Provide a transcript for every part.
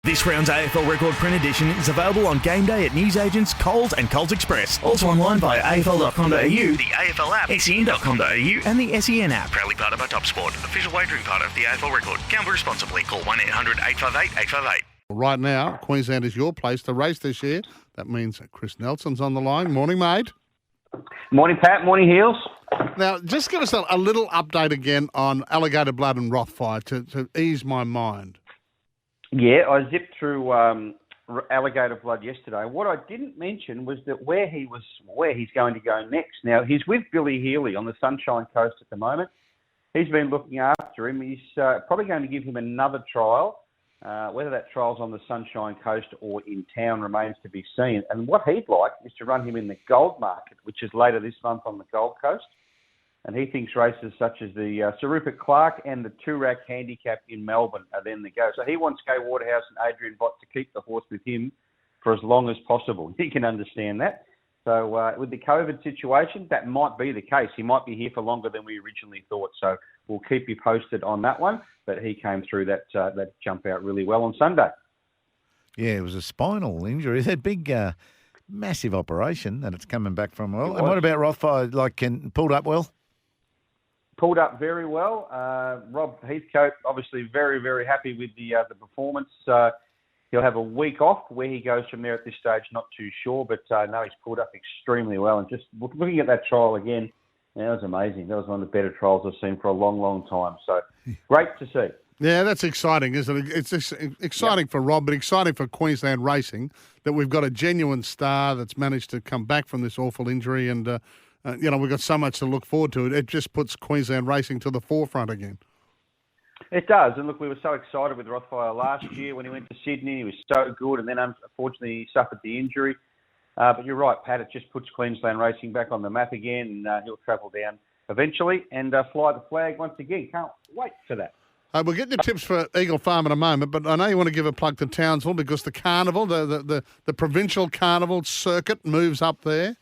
This round's AFL Record Print Edition is available on game day at newsagents, Coles and Coles Express. Also online via afl.com.au, the AFL app, sen.com.au and the SEN app. Proudly part of our Top Sport, official wagering part of the AFL Record. Gamble responsibly. Call 1-800-858-858. Right now, Queensland is your place to race this year. That means Chris Nelson's on the line. Morning, mate. Morning, Pat. Morning, Heels. Now, just give us a little update again on Alligator Blood and Rothfire to ease my mind. Yeah, I zipped through Alligator Blood yesterday. What I didn't mention was that where he's going to go next. Now, he's with Billy Healy on the Sunshine Coast at the moment. He's been looking after him. He's probably going to give him another trial. Whether that trial's on the Sunshine Coast or in town remains to be seen. And what he'd like is to run him in the Gold Market, which is later this month on the Gold Coast. And he thinks races such as the Sir Rupert Clarke and the Toorak Handicap in Melbourne are then the go. So he wants Gay Waterhouse and Adrian Bott to keep the horse with him for as long as possible. He can understand that. So with the COVID situation, that might be the case. He might be here for longer than we originally thought. So we'll keep you posted on that one. But he came through that jump out really well on Sunday. Yeah, it was a spinal injury. It's a big, massive operation that it's coming back from well. And what about Rothfire? Pulled up well? Pulled up very well. Rob Heathcote, obviously very, very happy with the performance. He'll have a week off. Where he goes from there at this stage, not too sure. But no, he's pulled up extremely well. And just looking at that trial again, that was amazing. That was one of the better trials I've seen for a long, long time. So great to see. Yeah, that's exciting, isn't it? It's just exciting for Rob, but exciting for Queensland racing that we've got a genuine star that's managed to come back from this awful injury and we've got so much to look forward to. It just puts Queensland racing to the forefront again. It does. And look, we were so excited with Rothfire last year when he went to Sydney. He was so good. And then, unfortunately, he suffered the injury. But you're right, Pat. It just puts Queensland racing back on the map again. And he'll travel down eventually and fly the flag once again. Can't wait for that. We'll get your tips for Eagle Farm in a moment, but I know you want to give a plug to Townsville because the carnival, the provincial carnival circuit moves up there.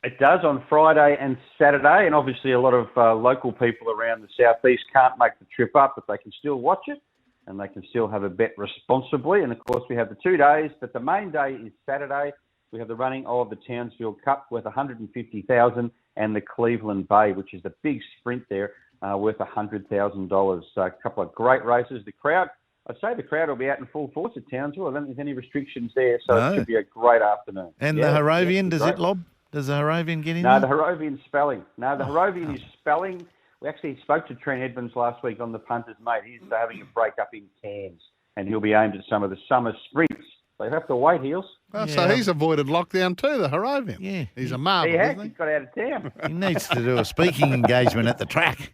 It does on Friday and Saturday, and obviously a lot of local people around the southeast can't make the trip up, but they can still watch it, and they can still have a bet responsibly. And, of course, we have the 2 days, but the main day is Saturday. We have the running of the Townsville Cup worth $150,000 and the Cleveland Bay, which is the big sprint there, worth $100,000. So a couple of great races. The crowd, I'd say the crowd will be out in full force at Townsville. I don't think there's any restrictions there, so It should be a great afternoon. And the Harrovian, does it lob? Does the Harrovian get in there? No, the Harrovian's spelling. No, the Harrovian is spelling. We actually spoke to Trent Edmonds last week on the Punters, mate. He's having a break up in Cairns, and he'll be aimed at some of the summer sprints. So you have to wait, Heels. Oh, yeah. So he's avoided lockdown too, the Harrovian. Yeah. He's a marvel, he has. Isn't he? He's got out of town. He needs to do a speaking engagement at the track.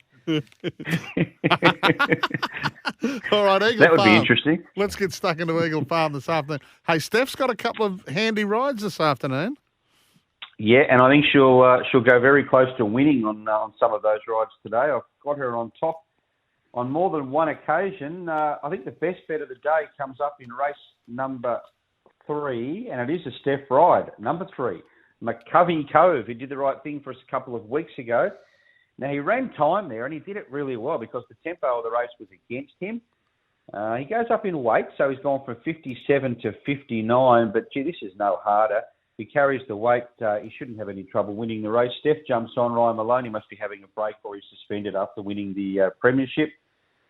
All right, Eagle Farm. That would be interesting. Let's get stuck into Eagle Farm this afternoon. Hey, Steph's got a couple of handy rides this afternoon. Yeah, and I think she'll go very close to winning on some of those rides today. I've got her on top on more than one occasion. I think the best bet of the day comes up in race number 3, and it is a Steph ride. Number 3, McCovey Cove, who did the right thing for us a couple of weeks ago. Now, he ran time there, and he did it really well because the tempo of the race was against him. He goes up in weight, so he's gone from 57 to 59, but, gee, this is no harder. He carries the weight. He shouldn't have any trouble winning the race. Steph jumps on. Ryan Maloney must be having a break or he's suspended after winning the premiership.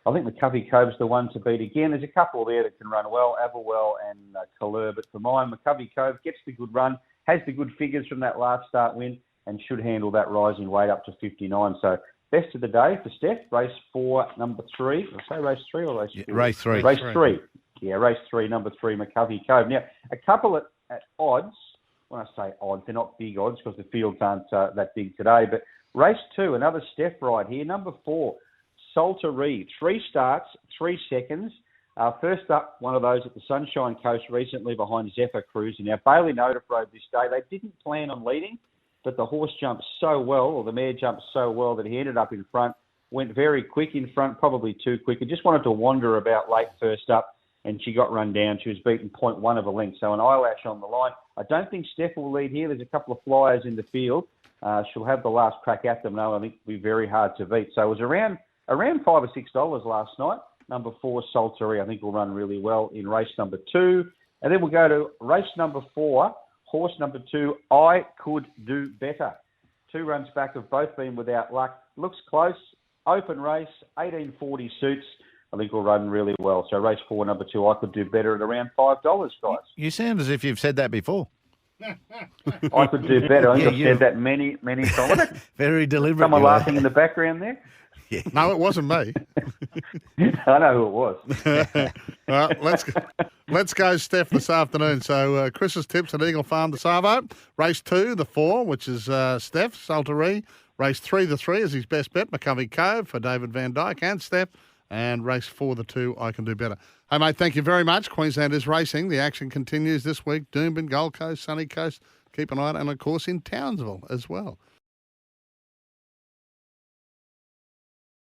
I think McCovey Cove's the one to beat again. There's a couple there that can run well, Averwell and Kalur. But for mine, McCovey Cove gets the good run, has the good figures from that last start win, and should handle that rise in weight up to 59. So best of the day for Steph. Race 4, number 3. Did I say race 3 or race 4? Race 3. Race 3. Yeah, race 3, number 3, McCovey Cove. Now, a couple at odds. When I say odds, they're not big odds because the fields aren't that big today. But race 2, another Steph ride here. Number 4, Saltaree. 3 starts, 3 seconds. First up, one of those at the Sunshine Coast recently behind Zephyr Cruiser. Now, Bailey Notiff rode this day. They didn't plan on leading, but the horse jumped so well, or the mare jumped so well, that he ended up in front, went very quick in front, probably too quick. He just wanted to wander about late first up, and she got run down. She was beaten 0.1 of a length, so an eyelash on the line. I don't think Steph will lead here. There's a couple of flyers in the field. She'll have the last crack at them, though. I think it'll be very hard to beat. So it was around $5 or $6 last night. number 4, Saltery, I think will run really well in race number 2. And then we'll go to race number 4, horse number 2, I Could Do Better. 2 runs back have both been without luck. Looks close. Open race, 1840 suits. I think will run really well. So race 4, number 2, I Could Do Better at around $5, guys. You sound as if you've said that before. I could do better. I think I've said that many, many times. Very deliberate. Someone laughing in the background there? Yeah. No, it wasn't me. I know who it was. Well, let's go, Steph, this afternoon. So Chris's tips at Eagle Farm de Savo. Race 2, the 4, which is Steph, Saltery. Race 3, the 3 is his best bet, McCovey Cove for David Van Dyke and Steph. And race 4, the 2, I Can Do Better. Hey, mate, thank you very much. Queensland is racing. The action continues this week. Doomben, Gold Coast, Sunny Coast. Keep an eye on it. And, of course, in Townsville as well.